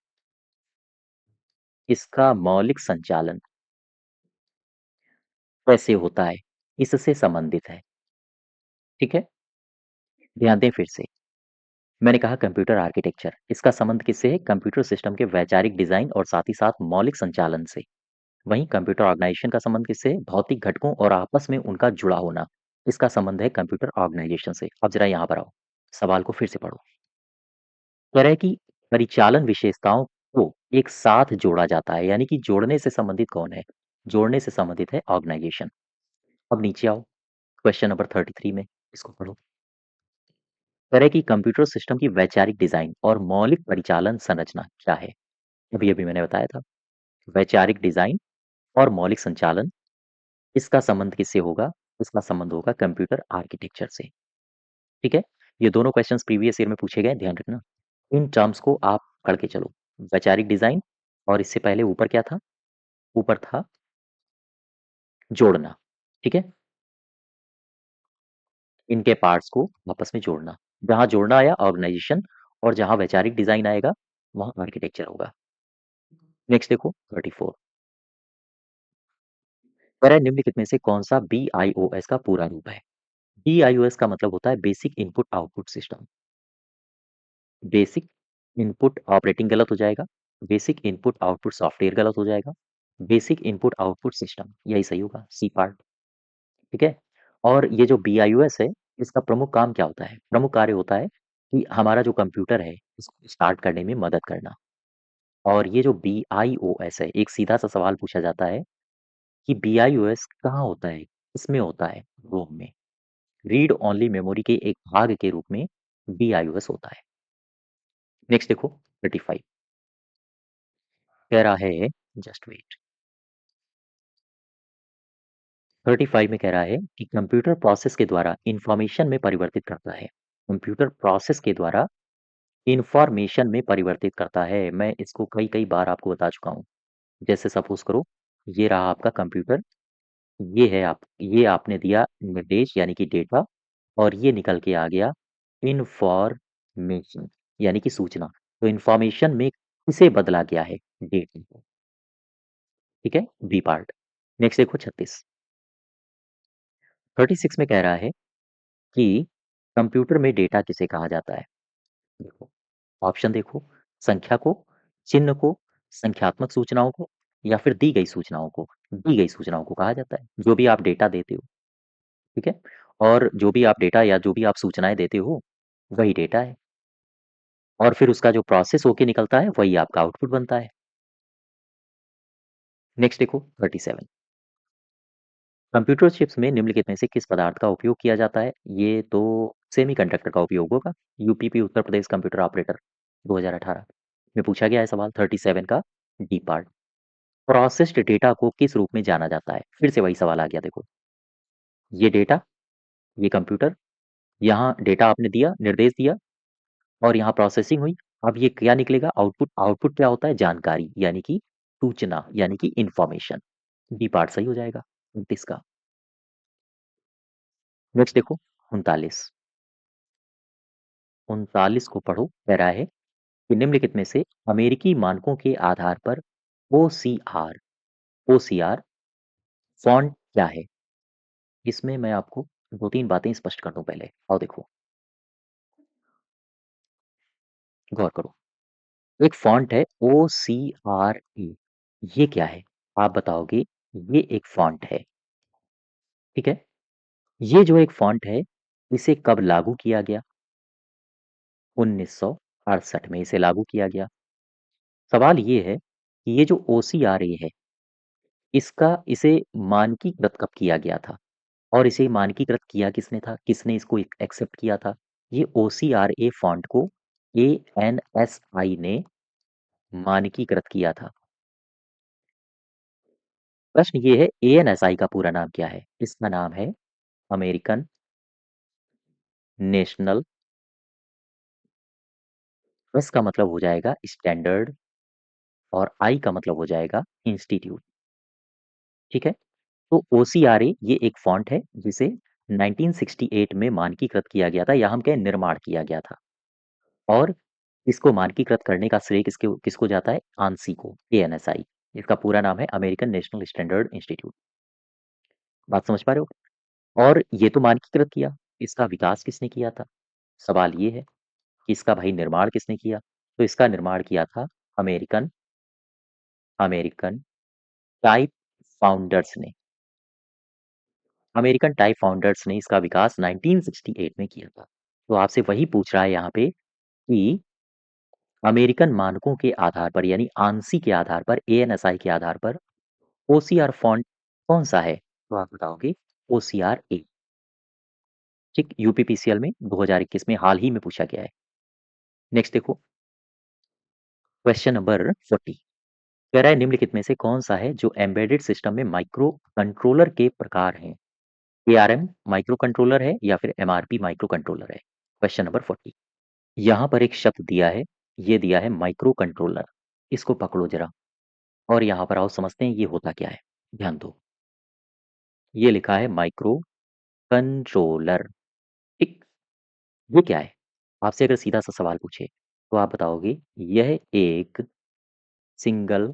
इसका मौलिक संचालन कैसे होता है, इससे संबंधित है। ठीक है, ध्यान दें फिर से। मैंने कहा कंप्यूटर आर्किटेक्चर, इसका संबंध किससे है? कंप्यूटर सिस्टम के वैचारिक डिजाइन और साथ ही साथ मौलिक संचालन से। वहीं कंप्यूटर ऑर्गेनाइजेशन का संबंध किससे है? भौतिक घटकों और आपस में उनका जुड़ा होना। इसका संबंध है कंप्यूटर ऑर्गेनाइजेशन से। अब जरा यहाँ पर आओ, सवाल को फिर से पढ़ो। कह रहा है कि परिचालन विशेषताओं को एक साथ जोड़ा जाता है, यानी कि जोड़ने से संबंधित कौन है? जोड़ने से संबंधित है ऑर्गेनाइजेशन। अब नीचे आओ, क्वेश्चन नंबर 33 में, इसको पढ़ो। कह रहा है कि कंप्यूटर सिस्टम की वैचारिक डिजाइन और मौलिक परिचालन संरचना क्या है? अभी अभी मैंने बताया था, वैचारिक डिजाइन और मौलिक संचालन, इसका संबंध किससे होगा? इसका संबंध होगा कंप्यूटर आर्किटेक्चर से। ठीक है, ये दोनों क्वेश्चंस प्रीवियस ईयर में पूछे गए, ध्यान रखना। इन टर्म्स को आप पढ़ के चलो, वैचारिक डिजाइन, और इससे पहले ऊपर क्या था? ऊपर था जोड़ना। ठीक है, इनके पार्ट्स को आपस में जोड़ना। जहां जोड़ना आया ऑर्गेनाइजेशन, और जहां वैचारिक डिजाइन आएगा वहां आर्किटेक्चर होगा। नेक्स्ट देखो 34, कह रहा है निम्नलिखित में से कौन सा BIOS का पूरा रूप है? BIOS का मतलब होता है basic input output system. Basic input operating गलत हो जाएगा, बेसिक इनपुट आउटपुट सॉफ्टवेयर गलत हो जाएगा, बेसिक इनपुट आउटपुट सिस्टम यही सही होगा, सी पार्ट। ठीक है, और ये जो BIOS है, इसका प्रमुख काम क्या होता है? प्रमुख कार्य होता है कि हमारा जो कंप्यूटर है इसको स्टार्ट करने में मदद करना। और ये जो BIOS है, एक सीधा सा सवाल पूछा जाता है कि BIOS कहाँ होता है, किसमें होता है? रोम में। रीड ओनली मेमोरी के एक भाग के रूप में BIOS होता है। नेक्स्ट देखो 35, कह रहा है, जस्ट वेट, 35 में कह रहा है कि कंप्यूटर प्रोसेस के द्वारा इंफॉर्मेशन में परिवर्तित करता है। कंप्यूटर प्रोसेस के द्वारा इंफॉर्मेशन में परिवर्तित करता है। मैं इसको कई कई बार आपको बता चुका हूँ। जैसे सपोज करो, ये रहा आपका कंप्यूटर, ये आपने दिया निर्देश यानी कि डेटा, और ये निकल के आ गया इंफॉर्मेशन यानी कि सूचना। तो इंफॉर्मेशन में इसे बदला गया है डेट को। ठीक है, बी पार्ट। नेक्स्ट देखो 36। 36 में कह रहा है कि कंप्यूटर में डेटा किसे कहा जाता है। देखो, ऑप्शन देखो, संख्या को, चिन्ह को, संख्यात्मक सूचनाओं को, या फिर दी गई सूचनाओं को। दी गई सूचनाओं को कहा जाता है, जो भी आप डेटा देते हो। ठीक है, और जो भी आप डेटा या जो भी आप सूचनाएं देते हो वही डेटा है, और फिर उसका जो प्रोसेस होके निकलता है वही आपका आउटपुट बनता है। नेक्स्ट देखो 37। कंप्यूटर चिप्स में निम्नलिखित में से किस पदार्थ का उपयोग किया जाता है। ये तो सेमीकंडक्टर का उपयोग होगा। UPP Uttar Pradesh computer operator 2018 में पूछा गया है सवाल 37 का डी पार्ट। प्रोसेस्ड डेटा को किस रूप में जाना जाता है। फिर से वही सवाल आ गया। देखो, ये डेटा, ये कंप्यूटर, यहाँ डेटा आपने दिया, निर्देश दिया, और यहाँ प्रोसेसिंग हुई। अब ये क्या निकलेगा आउटपुट। आउटपुट क्या होता है, जानकारी, यानी कि सूचना, यानी कि इंफॉर्मेशन। डी पार्ट सही हो जाएगा 29 का। नेक्स्ट देखो 39। 39 को पढ़ो। कह रहा है कि निम्नलिखित में से अमेरिकी मानकों के आधार पर ओसीआर ओसीआर फॉन्ट क्या है। इसमें मैं आपको दो तीन बातें स्पष्ट कर दूं पहले। और देखो, गौर करो। एक फॉन्ट है OCRA। ये क्या है, आप बताओगे। ये एक फॉन्ट है। ठीक है, ये जो एक फॉन्ट है, इसे कब लागू किया गया। 1968 में इसे लागू किया गया। सवाल ये है कि ये जो OCRA है, इसे मानकीकृत कब किया गया था, और इसे मानकीकृत किया किसने था, किसने इसको एक्सेप्ट किया था। ये OCRA फॉन्ट को ANSI ने मानकीकृत किया था। प्रश्न ये है, ANSI का पूरा नाम क्या है। इसका नाम है अमेरिकन नेशनल। एस का मतलब हो जाएगा स्टैंडर्ड, और आई का मतलब हो जाएगा इंस्टीट्यूट। ठीक है, तो OCRA ये एक फॉन्ट है जिसे 1968 में मानकीकृत किया गया था, या हम कहें निर्माण किया गया था। और इसको मानकीकृत करने का श्रेय किसको जाता है, आंसी को, ANSI। इसका पूरा नाम है अमेरिकन नेशनल स्टैंडर्ड इंस्टीट्यूट। बात समझ पा रहे हो। और ये तो मानकीकृत किया, इसका विकास किसने किया था। सवाल ये है कि इसका भाई निर्माण किसने किया। तो इसका निर्माण किया था अमेरिकन अमेरिकन टाइप फाउंडर्स ने। अमेरिकन टाइप फाउंडर्स ने इसका विकास 1968 में किया था। तो आपसे वही पूछ रहा है यहाँ पे कि अमेरिकन मानकों के आधार पर, यानी आंसी के आधार पर, ANSI के आधार पर OCR फॉन्ट कौन सा है। तो आप बताओगे OCRA। ठीक, यूपीपीसीएल में 2021 में हाल ही में पूछा गया है। नेक्स्ट देखो क्वेश्चन नंबर 40। कह रहा है निम्नलिखित में से कौन सा है जो एम्बेडेड सिस्टम में माइक्रो कंट्रोलर के प्रकार हैं। ARM माइक्रो कंट्रोलर है, या फिर MRP माइक्रो कंट्रोलर है। Question number 40। यहाँ पर एक शब्द दिया है, ये दिया है माइक्रो कंट्रोलर। इसको पकड़ो जरा, और यहाँ पर आओ समझते हैं ये होता क्या है। ध्यान दो, ये लिखा है माइक्रो कंट्रोलर। ठीक, ये क्या है। आपसे अगर सीधा सा सवाल पूछे तो आप बताओगे यह एक सिंगल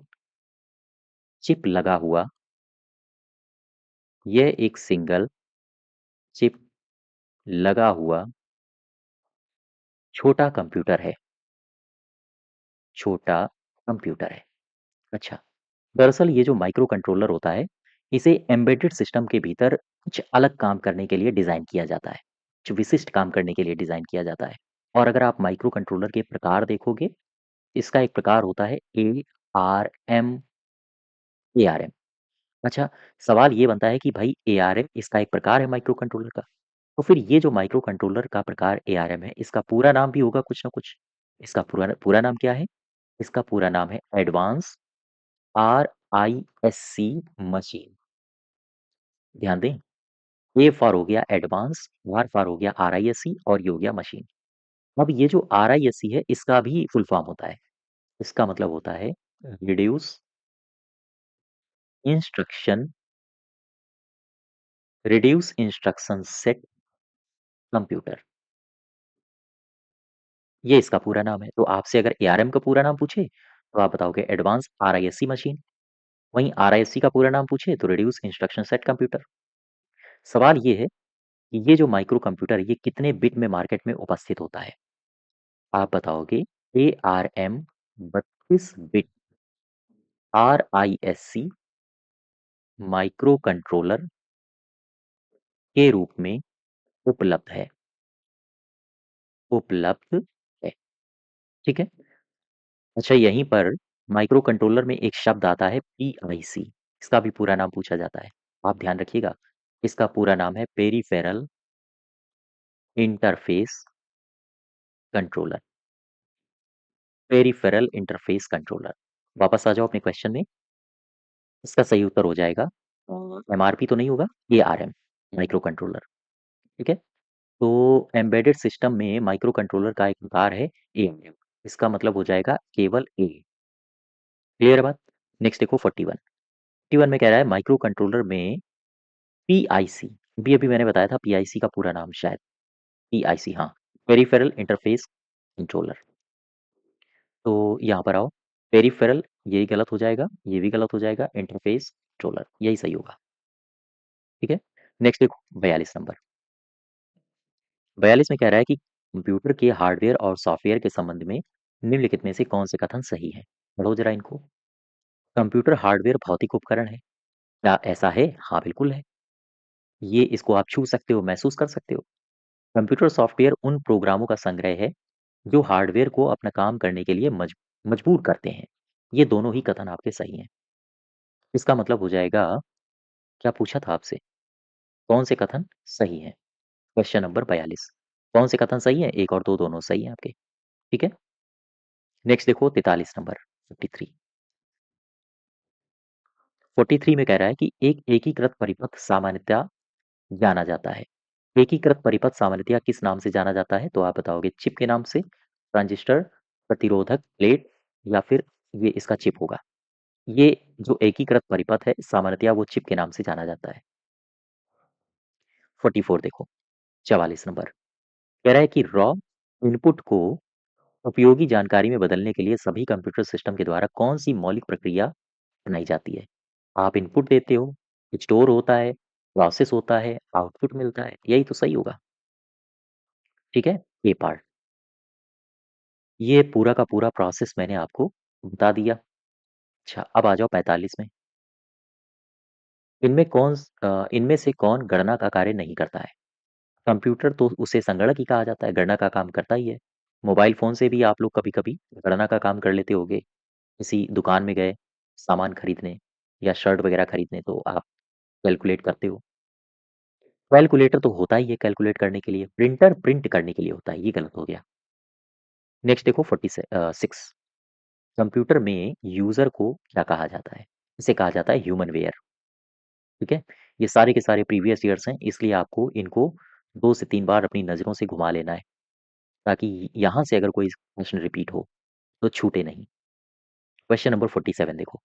चिप लगा हुआ, यह एक सिंगल चिप लगा हुआ छोटा कंप्यूटर है। छोटा कंप्यूटर है। अच्छा, दरअसल ये जो माइक्रो कंट्रोलर होता है, इसे एम्बेडेड सिस्टम के भीतर कुछ अलग काम करने के लिए डिज़ाइन किया जाता है। कुछ विशिष्ट काम करने के लिए डिज़ाइन किया जाता है। और अगर आप माइक्रो कंट्रोलर के प्रकार देखोगे, इसका एक प्रकार होता है ARM। ARM। अच्छा, सवाल ये बनता है कि भाई ARM इसका एक प्रकार है माइक्रो कंट्रोलर का। तो फिर ये जो माइक्रो कंट्रोलर का प्रकार ARM है, इसका पूरा नाम भी होगा कुछ ना कुछ। इसका पूरा पूरा नाम क्या है। इसका पूरा नाम है एडवांस RISC मशीन। ध्यान दें, ए फॉर हो गया एडवांस, आर फॉर हो गया RISC, और ये हो गया मशीन। अब ये जो RISC है, इसका भी फुल फॉर्म होता है। इसका मतलब होता है reduce instruction reduce instruction set computer. ये इसका पूरा नाम है। तो आपसे अगर ARM का पूरा नाम पूछे तो आप बताओगे एडवांस आरआईएससी मशीन। वहीं आरआईएससी का पूरा नाम पूछे तो रिड्यूस इंस्ट्रक्शन सेट कंप्यूटर। सवाल ये है कि ये जो माइक्रो कंप्यूटर ये कितने बिट में मार्केट में उपस्थित होता है? आप बताओगे ARM 32 bit RISC micro controller के रूप में उपलब्ध है। उपलब्ध है। ठीक है। अच्छा, यहीं पर माइक्रो कंट्रोलर में एक शब्द आता है PIC। इसका भी पूरा नाम पूछा जाता है। आप ध्यान रखिएगा, इसका पूरा नाम है peripheral interface controller. Peripheral interface controller. वापस आ जाओ अपने क्वेश्चन में। इसका सही उत्तर हो जाएगा MRP तो नहीं होगा, ARM माइक्रो कंट्रोलर। ठीक है। तो एम्बेडेड सिस्टम में माइक्रो कंट्रोलर का एक प्रकार है ARM। इसका मतलब हो जाएगा केवल A। क्लियर है बात? नेक्स्ट देखो 41। 41 में कह रहा है माइक्रो कंट्रोलर में PIC, अभी अभी मैंने बताया था PIC का पूरा नाम शायद, PIC हाँ, पेरिफेरल इंटरफेस कंट्रोलर। तो यहाँ पर आओ, पेरिफेरल यही गलत हो जाएगा, ये भी गलत हो जाएगा, इंटरफेस कंट्रोलर यही सही होगा। ठीक है। नेक्स्ट देखो 42 नंबर। 42 में कह रहा है कि कंप्यूटर के हार्डवेयर और सॉफ्टवेयर के संबंध में निम्नलिखित में से कौन से कथन सही है? पढ़ो जरा इनको। कंप्यूटर हार्डवेयर भौतिक उपकरण है। क्या ऐसा है? हाँ बिल्कुल है। ये इसको आप छू सकते हो, महसूस कर सकते हो। कंप्यूटर सॉफ्टवेयर उन प्रोग्रामों का संग्रह है जो हार्डवेयर को अपना काम करने के लिए मजबूर करते हैं। ये दोनों ही कथन आपके सही हैं। इसका मतलब हो जाएगा, क्या पूछा था आपसे, कौन से कथन सही हैं? Question number 42। कौन से कथन सही हैं? एक और दो दोनों सही हैं आपके। ठीक है। नेक्स्ट देखो 43 नंबर 53। 43 में कह रहा है कि एक एकीकृत परिपथ सामान्यतः जाना जाता है। एकीकृत परिपथ सामान्यतः किस नाम से जाना जाता है? तो आप बताओगे चिप के नाम से, ट्रांजिस्टर, प्रतिरोधक, प्लेट, या फिर ये इसका चिप होगा। ये जो एकीकृत परिपथ है सामान्यतः वो चिप के नाम से जाना जाता है। 44 देखो, 44 नंबर कह रहा है कि रॉ इनपुट को उपयोगी जानकारी में बदलने के लिए सभी कंप्यूटर सिस्टम के द्वारा कौन सी मौलिक प्रक्रिया अपनाई जाती है? आप इनपुट देते हो, स्टोर होता है, प्रोसेस होता है, आउटपुट मिलता है, यही तो सही होगा। ठीक है। ए पार्ट, ये पूरा का पूरा प्रोसेस मैंने आपको बता दिया। अच्छा, अब आ जाओ 45 में। इनमें से कौन गणना का कार्य नहीं करता है? कंप्यूटर तो उसे संगणक ही कहा जाता है, गणना का काम करता ही है। मोबाइल फ़ोन से भी आप लोग कभी-कभी गणना का काम कर लेते होंगे। किसी दुकान में गए सामान खरीदने या शर्ट वगैरह खरीदने तो आप कैलकुलेट करते हो। कैलकुलेटर तो होता ही है कैलकुलेट करने के लिए, प्रिंटर प्रिंट करने के लिए होता है, ये गलत हो गया। नेक्स्ट देखो 6। कंप्यूटर में यूज़र को क्या कहा जाता है? इसे कहा जाता है ह्यूमन वेयर। ठीक है? ये सारे के सारे प्रीवियस ईयर्स हैं, इसलिए आपको इनको 2 से 3 बार अपनी नज़रों से घुमा लेना है, ताकि यहाँ से अगर कोई क्वेश्चन रिपीट हो, तो छूटे नहीं। क्वेश्चन नंबर 47 देखो।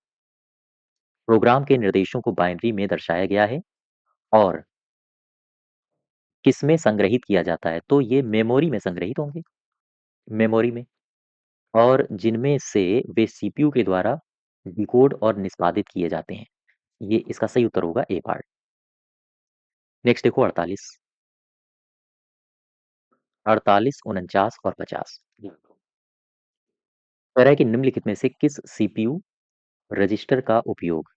प्रोग्राम के निर्देशों को बाइनरी में दर्शाया गया है और किसमें संग्रहित किया जाता है? तो ये मेमोरी में संग्रहित होंगे, मेमोरी में, और जिनमें से वे सीपीयू के द्वारा डिकोड और निष्पादित किए जाते हैं। ये इसका सही उत्तर होगा ए पार्ट। नेक्स्ट देखो 48, 48, 49 और 50। कह रहा है कि निम्नलिखित में से किस सीपीयू रजिस्टर का उपयोग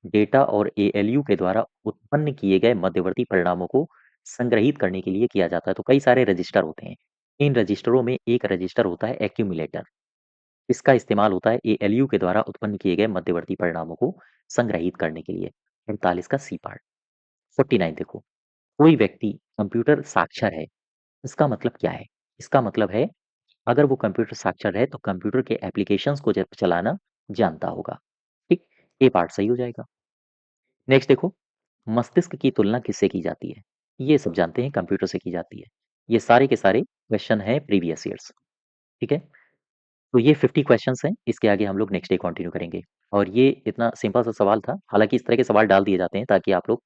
डेटा और एएलयू के द्वारा उत्पन्न किए गए मध्यवर्ती परिणामों को संग्रहित करने के लिए किया जाता है? तो कई सारे रजिस्टर होते हैं। इन रजिस्टरों में एक रजिस्टर होता है एक्यूमुलेटर। इसका इस्तेमाल होता है एएलयू के द्वारा उत्पन्न किए गए मध्यवर्ती परिणामों को संग्रहित करने के लिए। 48 का सी पार्ट। 49 देखो, कोई व्यक्ति कंप्यूटर साक्षर है, इसका मतलब क्या है? इसका मतलब है अगर वो कंप्यूटर साक्षर है तो कंप्यूटर के एप्लीकेशंस को चलाना जानता होगा। ठीक, ए पार्ट सही हो जाएगा। नेक्स्ट देखो, मस्तिष्क की तुलना किससे की जाती है? ये सब जानते हैं कंप्यूटर से की जाती है। ये सारे के सारे क्वेश्चन हैं प्रीवियस ईयर्स। ठीक है। तो ये 50 क्वेश्चंस हैं, इसके आगे हम लोग नेक्स्ट डे कंटिन्यू करेंगे। और ये इतना सिंपल सा सवाल था, हालांकि इस तरह के सवाल डाल दिए जाते हैं ताकि आप लोग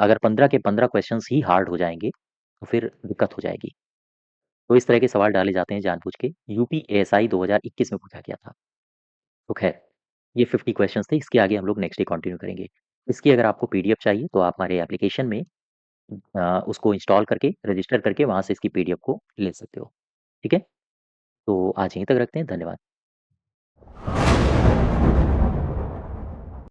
अगर 15 के 15 क्वेश्चंस ही हार्ड हो जाएंगे तो फिर दिक्कत हो जाएगी। तो इस तरह के सवाल डाले जाते हैं जानबूझ के। यूपी एएसआई 2021 में पूछा गया था। तो ख़ैर, ये 50 क्वेश्चंस थे, इसके आगे हम लोग नेक्स्ट डे कंटिन्यू करेंगे। इसकी अगर आपको पीडीएफ चाहिए तो आप हमारे एप्लीकेशन में उसको इंस्टॉल करके, रजिस्टर करके वहाँ से इसकी पीडीएफ को ले सकते हो। ठीक है? तो आज यहीं तक रखते हैं, धन्यवाद।